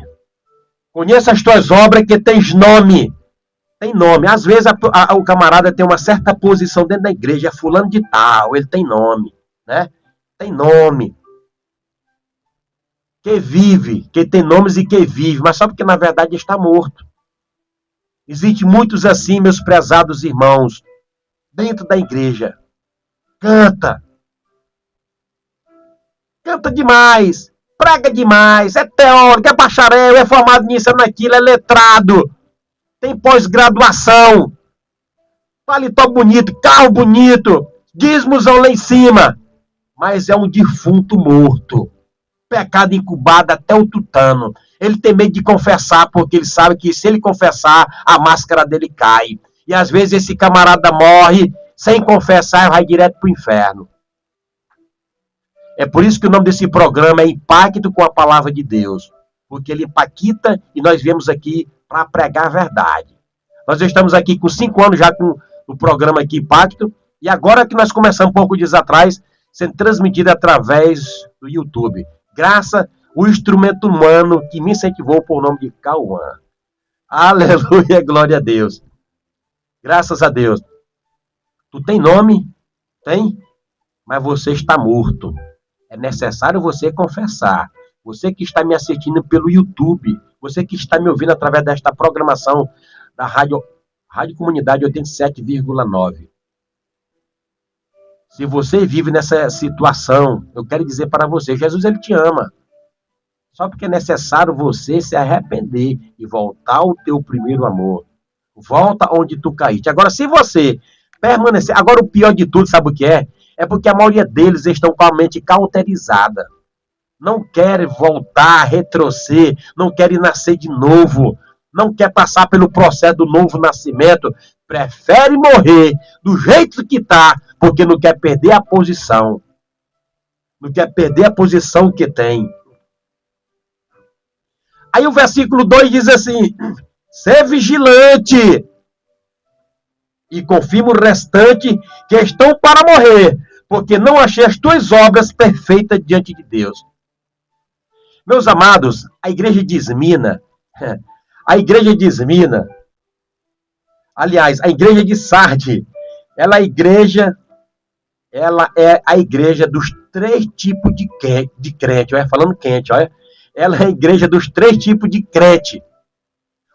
Speaker 2: Conheça as tuas obras que tens nome. Tem nome. Às vezes o camarada tem uma certa posição dentro da igreja. É fulano de tal. Ele tem nome. Né? Tem nome. Que vive. Que tem nomes e que vive. Mas só porque na verdade está morto. Existem muitos assim, meus prezados irmãos. Dentro da igreja. Canta. Canta demais. Prega demais, é teórico, é bacharel, é formado nisso, é naquilo, é letrado, tem pós-graduação, paletó bonito, carro bonito, dízimosão lá em cima, mas é um defunto morto, pecado incubado até o tutano. Ele tem medo de confessar, porque ele sabe que se ele confessar, a máscara dele cai. E às vezes esse camarada morre sem confessar e vai direto para o inferno. É por isso que o nome desse programa é Impacto com a Palavra de Deus. Porque ele impacta e nós viemos aqui para pregar a verdade. Nós estamos aqui com 5 anos já com o programa aqui Impacto. E agora que nós começamos um pouco dias atrás, sendo transmitido através do YouTube. Graças ao instrumento humano que me incentivou por nome de Cauã. Aleluia, glória a Deus. Graças a Deus. Tu tem nome? Tem? Mas você está morto. É necessário você confessar. Você que está me assistindo pelo YouTube, você que está me ouvindo através desta programação da Rádio Comunidade 87,9. Se você vive nessa situação, eu quero dizer para você, Jesus ele te ama. Só porque é necessário você se arrepender e voltar ao teu primeiro amor. Volta onde tu caíste. Agora, se você permanecer... Agora, o pior de tudo, sabe o que é? É porque a maioria deles estão com a mente cauterizada. Não querem voltar, retroceder, não querem nascer de novo, não quer passar pelo processo do novo nascimento, prefere morrer do jeito que está, porque não quer perder a posição. Não quer perder a posição que tem. Aí o versículo 2 diz assim, ser vigilante e confirma o restante que estão para morrer, porque não achei as tuas obras perfeitas diante de Deus. Meus amados, a igreja de Esmina, aliás, a igreja de Sardes, ela é a igreja dos 3 tipos de crente, olha, falando quente, olha, ela é a igreja dos 3 tipos de crente.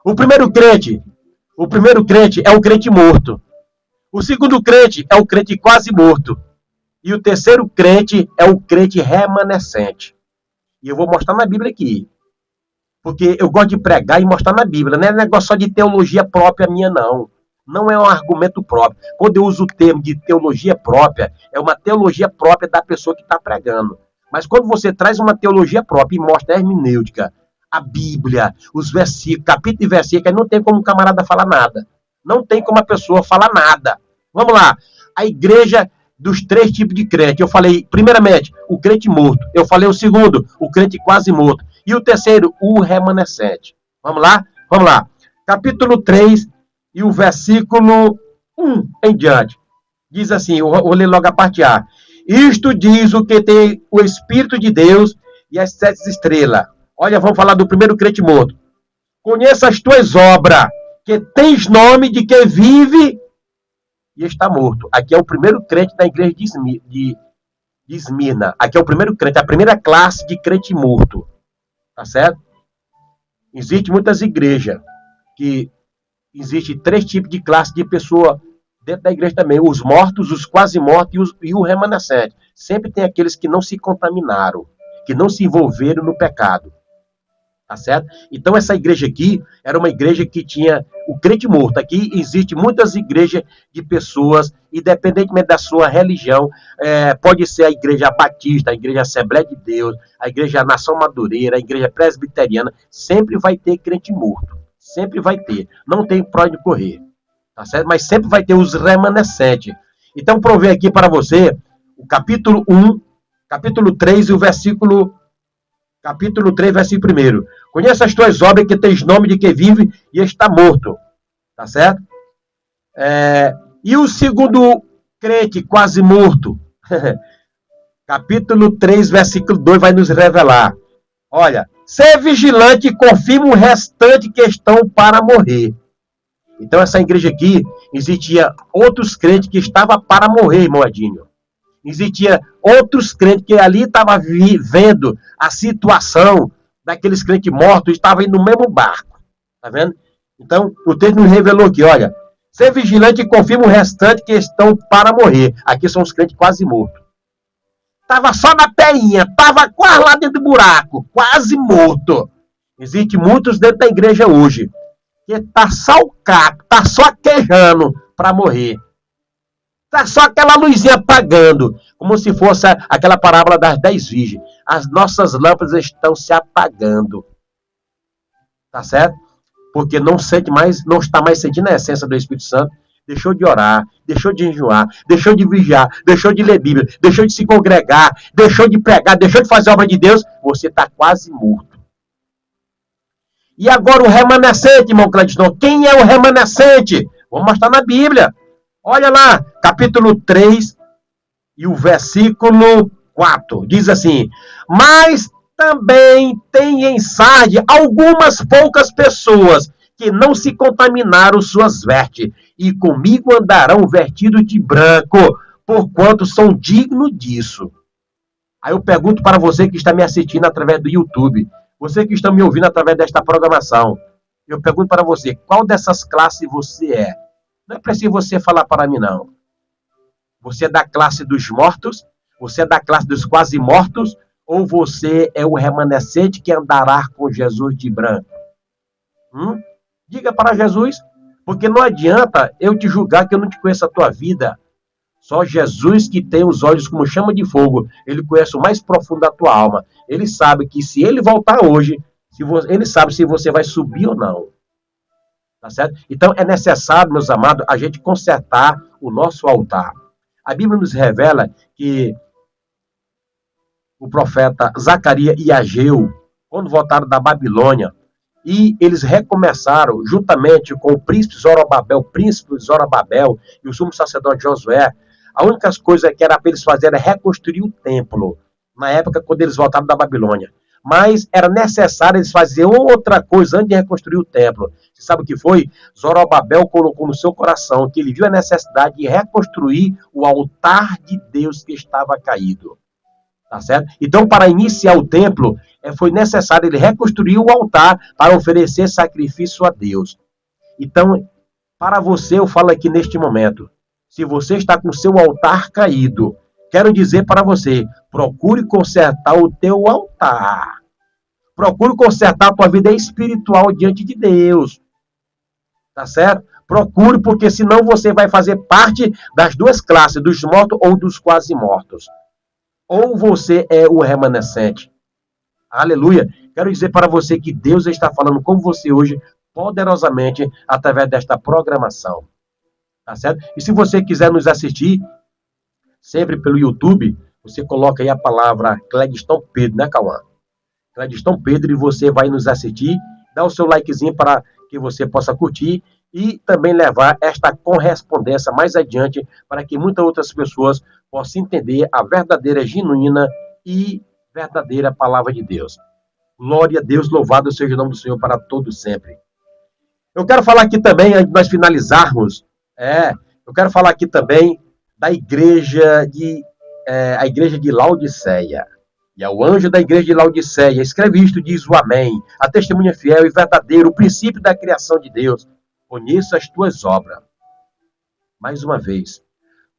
Speaker 2: O primeiro crente é o crente morto. O segundo crente é o crente quase morto. E o terceiro crente é o crente remanescente. E eu vou mostrar na Bíblia aqui. Porque eu gosto de pregar e mostrar na Bíblia. Não é negócio só de teologia própria minha, não. Não é um argumento próprio. Quando eu uso o termo de teologia própria, é uma teologia própria da pessoa que está pregando. Mas quando você traz uma teologia própria e mostra a hermenêutica, a Bíblia, os versículos, capítulo e versículo, aí não tem como o camarada falar nada. Não tem como a pessoa falar nada. Vamos lá. A igreja dos 3 tipos de crente. Eu falei, primeiramente, o crente morto. Eu falei o segundo, o crente quase morto. E o terceiro, o remanescente. Vamos lá? Vamos lá. Capítulo 3 e o versículo 1 em diante. Diz assim, eu vou ler logo a parte A. Isto diz o que tem o Espírito de Deus e as 7 estrelas. Olha, vamos falar do primeiro crente morto. conheça as tuas obras, que tens nome de que vive e está morto. Aqui é o primeiro crente da igreja de Esmirna. Aqui é o primeiro crente, a primeira classe de crente morto. Tá certo? Existem muitas igrejas que existe 3 tipos de classe de pessoa dentro da igreja também. Os mortos, os quase mortos e o remanescente. Sempre tem aqueles que não se contaminaram, que não se envolveram no pecado. Tá certo? Então essa igreja aqui era uma igreja que tinha o crente morto. Aqui existe muitas igrejas de pessoas, independentemente da sua religião, pode ser a igreja batista, a igreja Assembleia de Deus, a igreja Nação Madureira, a igreja presbiteriana, sempre vai ter crente morto. Sempre vai ter. Não tem pra onde correr. Tá certo? Mas sempre vai ter os remanescentes. Então, provei aqui para você o capítulo 1, capítulo 3 e o versículo... Capítulo 3, versículo 1. Conheça as tuas obras, que tens nome de que vive e está morto. Tá certo? E o segundo crente quase morto. Capítulo 3, versículo 2 vai nos revelar. Olha, ser vigilante e confirma o restante que estão para morrer. Então, essa igreja aqui, existia outros crentes que estavam para morrer, irmão Adínio. Existia outros crentes que ali estavam vendo a situação daqueles crentes mortos, estavam indo no mesmo barco. Tá vendo? Então, o texto nos revelou aqui, olha, ser vigilante e confirma o restante que estão para morrer. Aqui são os crentes quase mortos. Estava só na peinha, estava quase lá dentro do buraco, quase morto. Existem muitos dentro da igreja hoje, que está só o caco, está só queijando para morrer. Está só aquela luzinha apagando, como se fosse aquela parábola das 10 virgens. As nossas lâmpadas estão se apagando. Tá certo? Porque não sente mais, não está mais sentindo a essência do Espírito Santo. Deixou de orar, deixou de jejuar, deixou de vigiar, deixou de ler Bíblia, deixou de se congregar, deixou de pregar, deixou de fazer a obra de Deus. Você está quase morto. E agora o remanescente, irmão Cladiston. Quem é o remanescente? Vamos mostrar na Bíblia. Olha lá, capítulo 3 e o versículo 4. Diz assim: mas também tem em Sardes algumas poucas pessoas que não se contaminaram suas vestes, e comigo andarão vestidos de branco, porquanto são dignos disso. Aí eu pergunto para você que está me assistindo através do YouTube, você que está me ouvindo através desta programação, eu pergunto para você, qual dessas classes você é? Não é preciso você falar para mim, não. Você é da classe dos mortos? Você é da classe dos quase mortos? Ou você é o remanescente que andará com Jesus de branco? Diga para Jesus, porque não adianta eu te julgar que eu não te conheço a tua vida. Só Jesus, que tem os olhos como chama de fogo, ele conhece o mais profundo da tua alma. Ele sabe que se ele voltar hoje, ele sabe se você vai subir ou não. Tá certo? Então é necessário, meus amados, a gente consertar o nosso altar. A Bíblia nos revela que o profeta Zacarias e Ageu, quando voltaram da Babilônia, e eles recomeçaram, juntamente com o príncipe Zorobabel e o sumo sacerdote Josué, a única coisa que era para eles fazerem era reconstruir o templo, na época quando eles voltaram da Babilônia. Mas era necessário eles fazerem outra coisa antes de reconstruir o templo. Você sabe o que foi? Zorobabel colocou no seu coração que ele viu a necessidade de reconstruir o altar de Deus que estava caído. Tá certo? Então, para iniciar o templo, foi necessário ele reconstruir o altar para oferecer sacrifício a Deus. Então, para você, eu falo aqui neste momento, se você está com o seu altar caído, quero dizer para você, procure consertar o teu altar. Procure consertar a tua vida espiritual diante de Deus. Tá certo? Procure, porque senão você vai fazer parte das duas classes, dos mortos ou dos quase mortos. Ou você é o remanescente. Aleluia. Quero dizer para você que Deus está falando com você hoje, poderosamente, através desta programação. Tá certo? E se você quiser nos assistir, sempre pelo YouTube, você coloca aí a palavra Cladiston Pedro, né, Cauã? Cladiston Pedro, e você vai nos assistir, dá o seu likezinho para que você possa curtir e também levar esta correspondência mais adiante para que muitas outras pessoas possam entender a verdadeira, genuína e verdadeira palavra de Deus. Glória a Deus, louvado seja o nome do Senhor para todos sempre. Eu quero falar aqui também, antes de nós finalizarmos, eu quero falar aqui também da a igreja de Laodiceia. E ao anjo da igreja de Laodiceia, escreve isto, diz o Amém, a testemunha fiel e verdadeira, o princípio da criação de Deus. Conheço as tuas obras. Mais uma vez.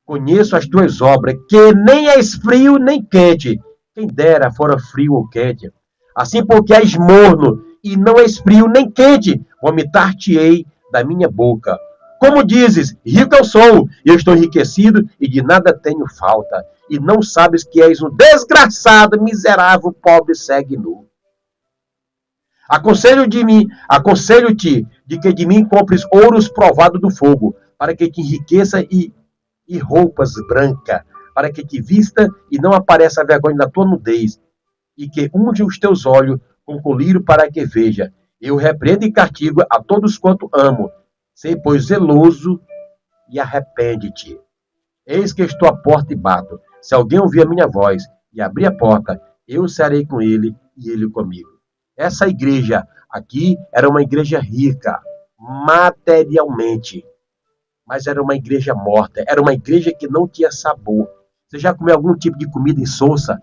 Speaker 2: Conheço as tuas obras, que nem és frio nem quente. Quem dera fora frio ou quente. Assim porque és morno, e não és frio nem quente, vomitar-te-ei da minha boca. Como dizes, rico eu sou, eu estou enriquecido e de nada tenho falta. E não sabes que és um desgraçado, miserável, pobre, cego e nu. Aconselho-te de que de mim compres ouros provados do fogo, para que te enriqueça e roupas brancas, para que te vista e não apareça a vergonha da tua nudez, e que unja os teus olhos com colírio para que veja. Eu repreendo e castigo a todos quanto amo. Sei, pois, zeloso e arrepende-te. Eis que estou à porta e bato. Se alguém ouvir a minha voz e abrir a porta, eu serei com ele e ele comigo. Essa igreja aqui era uma igreja rica, materialmente, mas era uma igreja morta. Era uma igreja que não tinha sabor. Você já comeu algum tipo de comida insossa?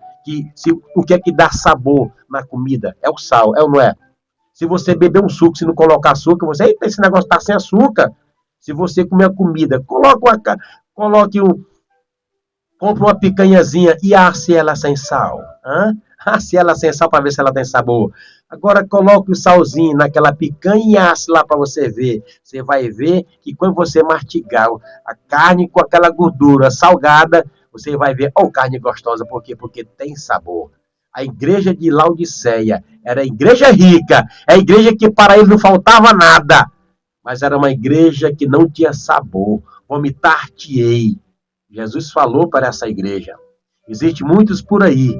Speaker 2: O que é que dá sabor na comida? É o sal, é ou não é? Se você beber um suco, se não colocar açúcar, você, eita, esse negócio está sem açúcar. Se você comer a comida, compre uma picanhazinha e asse ela sem sal. Asse ela sem sal para ver se ela tem sabor. Agora coloque o salzinho naquela picanha e asse lá para você ver. Você vai ver que quando você mastigar a carne com aquela gordura salgada, você vai ver, carne gostosa, por quê? Porque tem sabor. A igreja de Laodiceia era a igreja rica, é a igreja que para eles não faltava nada, mas era uma igreja que não tinha sabor. Vomitar-te-ei. Jesus falou para essa igreja. Existem muitos por aí,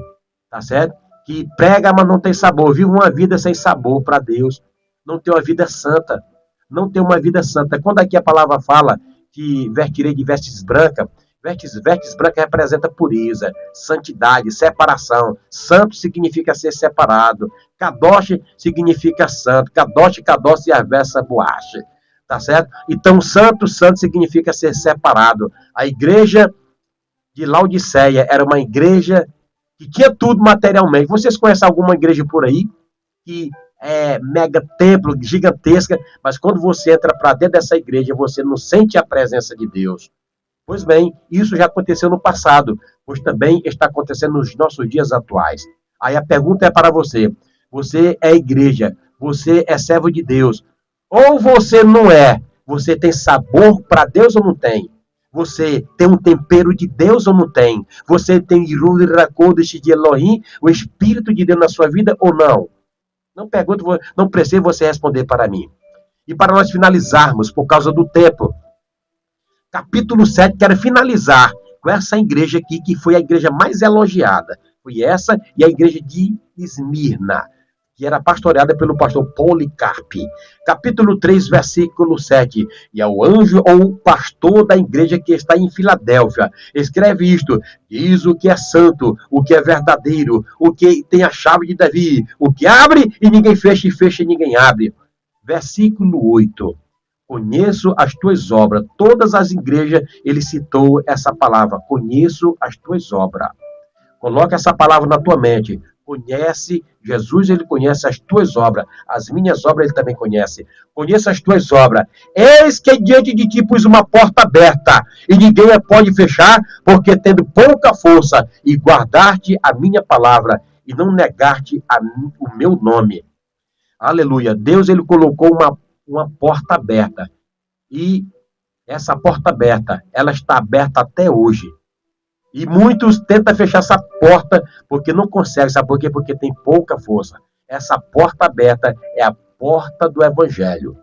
Speaker 2: tá certo? Que prega, mas não tem sabor. Vive uma vida sem sabor para Deus. Não tem uma vida santa. Não tem uma vida santa. Quando aqui a palavra fala que vestirei de vestes brancas, vestes brancas representa pureza, santidade, separação. Santo significa ser separado. Kadosh significa santo. Kadosh e a versa boache. Tá certo? Então, santo significa ser separado. A igreja de Laodiceia era uma igreja que tinha tudo materialmente. Vocês conhecem alguma igreja por aí que é mega templo, gigantesca, mas quando você entra para dentro dessa igreja, você não sente a presença de Deus? Pois bem, isso já aconteceu no passado, pois também está acontecendo nos nossos dias atuais. Aí a pergunta é para você. Você é igreja, você é servo de Deus, ou você não é? Você tem sabor para Deus ou não tem? Você tem um tempero de Deus ou não tem? Você tem de Elohim, o Espírito de Deus na sua vida ou não? Não precisa você responder para mim. E para nós finalizarmos, por causa do tempo, capítulo 7, quero finalizar com essa igreja aqui, que foi a igreja mais elogiada. Foi essa e a igreja de Esmirna, que era pastoreada pelo pastor Policarpe. Capítulo 3, versículo 7. E ao anjo ou pastor da igreja que está em Filadélfia, escreve isto: diz o que é santo, o que é verdadeiro, o que tem a chave de Davi, o que abre e ninguém fecha, e fecha e ninguém abre. Versículo 8. Conheço as tuas obras. Todas as igrejas, ele citou essa palavra. Conheço as tuas obras. Coloca essa palavra na tua mente. Conhece, Jesus, ele conhece as tuas obras. As minhas obras ele também conhece. Conheça as tuas obras. Eis que diante de ti pus uma porta aberta, e ninguém a pode fechar, porque tendo pouca força, e guardar-te a minha palavra, e não negar-te o meu nome. Aleluia. Deus, ele colocou uma porta aberta. E essa porta aberta, ela está aberta até hoje. E muitos tentam fechar essa porta porque não conseguem. Sabe por quê? Porque tem pouca força. Essa porta aberta é a porta do Evangelho.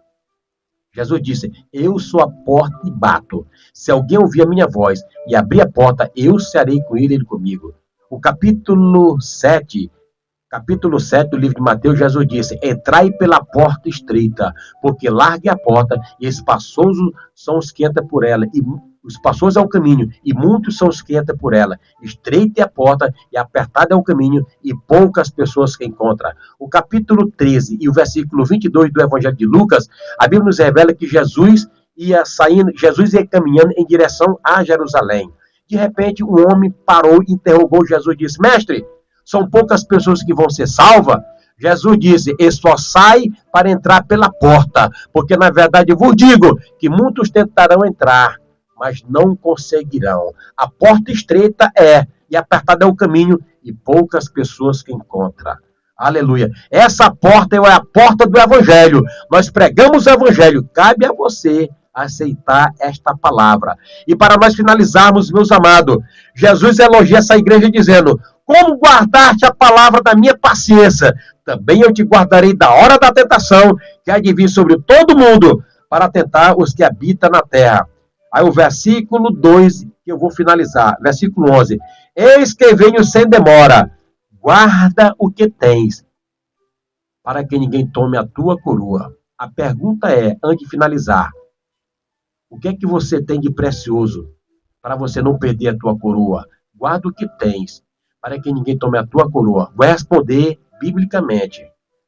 Speaker 2: Jesus disse: eu sou a porta e bato. Se alguém ouvir a minha voz e abrir a porta, eu serei com ele comigo. O capítulo 7 do livro de Mateus, Jesus disse: entrai pela porta estreita, porque larga é a porta e espaçoso são os que entram por ela, e espaçoso é o caminho, e muitos são os que entram por ela. Estreita é a porta, e apertado é o caminho, e poucas pessoas que encontram. O capítulo 13 e o versículo 22 do Evangelho de Lucas, a Bíblia nos revela que Jesus ia caminhando em direção a Jerusalém. De repente, um homem parou e interrogou Jesus e disse: Mestre, são poucas pessoas que vão ser salvas? Jesus disse: esforçai para entrar pela porta, porque na verdade eu vos digo que muitos tentarão entrar, mas não conseguirão. A porta estreita e apertado é o caminho, e poucas pessoas que encontram. Aleluia. Essa porta é a porta do Evangelho. Nós pregamos o Evangelho. Cabe a você aceitar esta palavra. E para nós finalizarmos, meus amados, Jesus elogia essa igreja dizendo: como guardaste a palavra da minha paciência, também eu te guardarei da hora da tentação, que há de vir sobre todo mundo, para tentar os que habitam na terra. Aí o versículo 2, que eu vou finalizar, versículo 11. Eis que venho sem demora, guarda o que tens, para que ninguém tome a tua coroa. A pergunta é, antes de finalizar, o que é que você tem de precioso para você não perder a tua coroa? Guarda o que tens, para que ninguém tome a tua coroa. Vou responder biblicamente.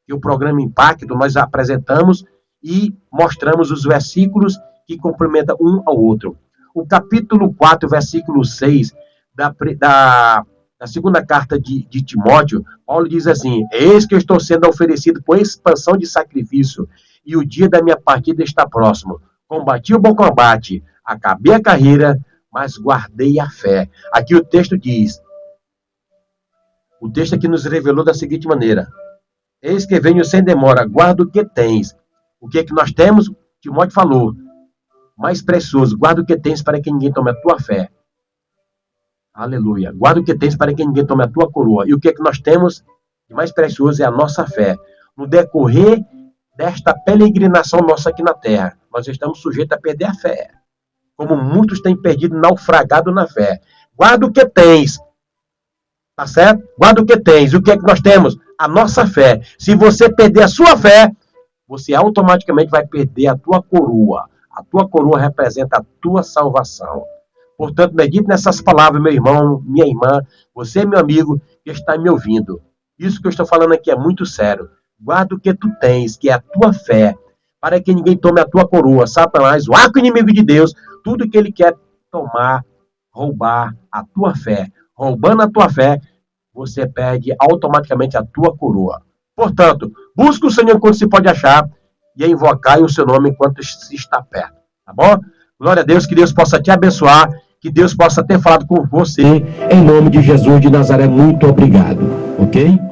Speaker 2: E o programa Impacto nós apresentamos e mostramos os versículos que complementam um ao outro. O capítulo 4, versículo 6 da segunda carta de Timóteo, Paulo diz assim: eis que eu estou sendo oferecido por expansão de sacrifício, e o dia da minha partida está próximo. Combati o bom combate, acabei a carreira, mas guardei a fé. Aqui o texto diz, o texto aqui nos revelou da seguinte maneira: eis que venho sem demora, guarda o que tens. O que é que nós temos? Timóteo falou, mais precioso, guarda o que tens para que ninguém tome a tua fé. Aleluia. Guarda o que tens para que ninguém tome a tua coroa. E o que é que nós temos de mais precioso é a nossa fé. No decorrer desta peregrinação nossa aqui na terra, nós estamos sujeitos a perder a fé. Como muitos têm perdido, naufragado na fé. Guarda o que tens. Tá certo? Guarda o que tens. O que é que nós temos? A nossa fé. Se você perder a sua fé, você automaticamente vai perder a tua coroa. A tua coroa representa a tua salvação. Portanto, medite nessas palavras, meu irmão, minha irmã, você, meu amigo, que está me ouvindo. Isso que eu estou falando aqui é muito sério. Guarda o que tu tens, que é a tua fé, para que ninguém tome a tua coroa. Satanás, o arco inimigo de Deus, tudo que ele quer tomar, roubar a tua fé. Roubando a tua fé, você perde automaticamente a tua coroa. Portanto, busca o Senhor enquanto se pode achar e invocar o seu nome enquanto se está perto. Tá bom? Glória a Deus, que Deus possa te abençoar, que Deus possa ter falado com você. Em nome de Jesus de Nazaré, muito obrigado. Ok?